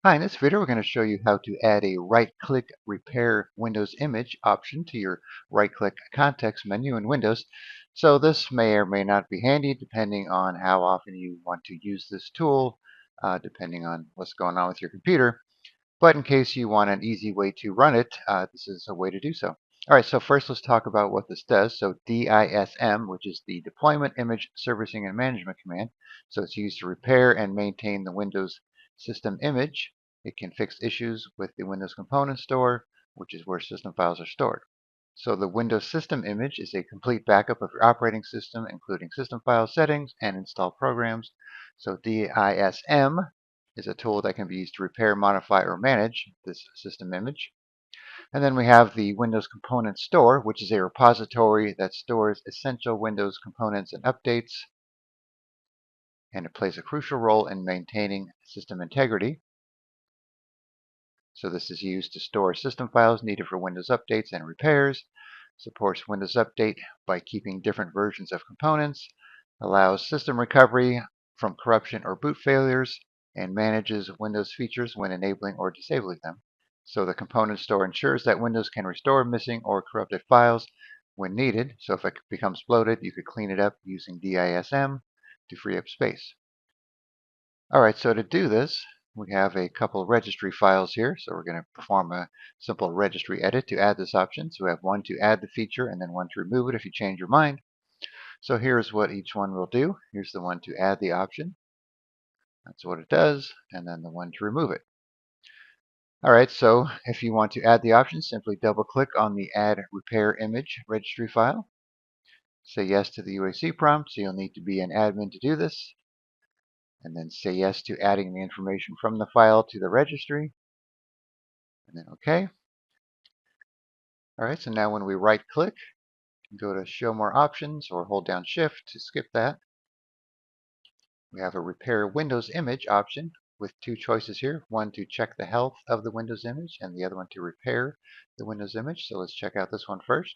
Hi, in this video we're going to show you how to add a right-click repair Windows image option to your right-click context menu in Windows. So this may or may not be handy depending on how often you want to use this tool, depending on what's going on with your computer. But in case you want an easy way to run it, this is a way to do so. All right, so first let's talk about what this does. So DISM, which is the Deployment Image Servicing and Management command. So it's used to repair and maintain the Windows system image. It can fix issues with the Windows Component Store, which is where system files are stored. So the Windows system image is a complete backup of your operating system, including system file settings and installed programs. So DISM is a tool that can be used to repair, modify, or manage this system image. And then we have the Windows Component Store, which is a repository that stores essential Windows components and updates, and it plays a crucial role in maintaining system integrity. So this is used to store system files needed for Windows updates and repairs, supports Windows Update by keeping different versions of components, allows system recovery from corruption or boot failures, and manages Windows features when enabling or disabling them. So the component store ensures that Windows can restore missing or corrupted files when needed. So if it becomes bloated, you could clean it up using DISM to free up space. All right, so to do this, we have a couple registry files here. So we're going to perform a simple registry edit to add this option. So we have one to add the feature and then one to remove it if you change your mind. So here's what each one will do. Here's the one to add the option. That's what it does. And then the one to remove it. All right, so if you want to add the option, simply double click on the Add Repair Image registry file. Say yes to the UAC prompt. So you'll need to be an admin to do this. And then say yes to adding the information from the file to the registry. And then OK. All right, so now when we right click, go to Show More Options or hold down Shift to skip that. We have a Repair Windows Image option with two choices here. One to check the health of the Windows image and the other one to repair the Windows image. So let's check out this one first.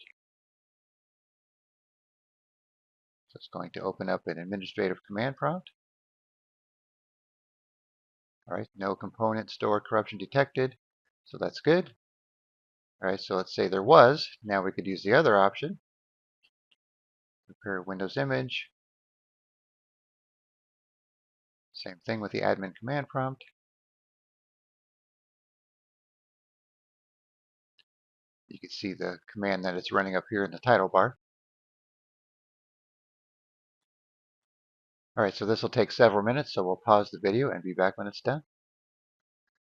So it's going to open up an administrative command prompt. All right, no component store corruption detected. So that's good. All right, so let's say there was. Now we could use the other option. Repair Windows image. Same thing with the admin command prompt. You can see the command that it's running up here in the title bar. All right, so this will take several minutes, so we'll pause the video and be back when it's done.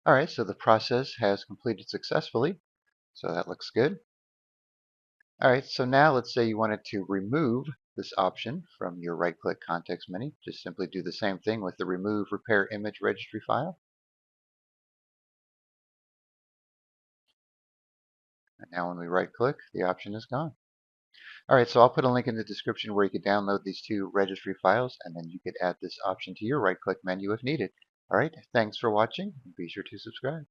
All right, so the process has completed successfully, so that looks good. All right, so now let's say you wanted to remove this option from your right-click context menu. Just simply do the same thing with the Remove Repair Image Registry file. And now when we right-click, the option is gone. All right, so I'll put a link in the description where you can download these two registry files, and then you could add this option to your right-click menu if needed. All right, thanks for watching, and be sure to subscribe.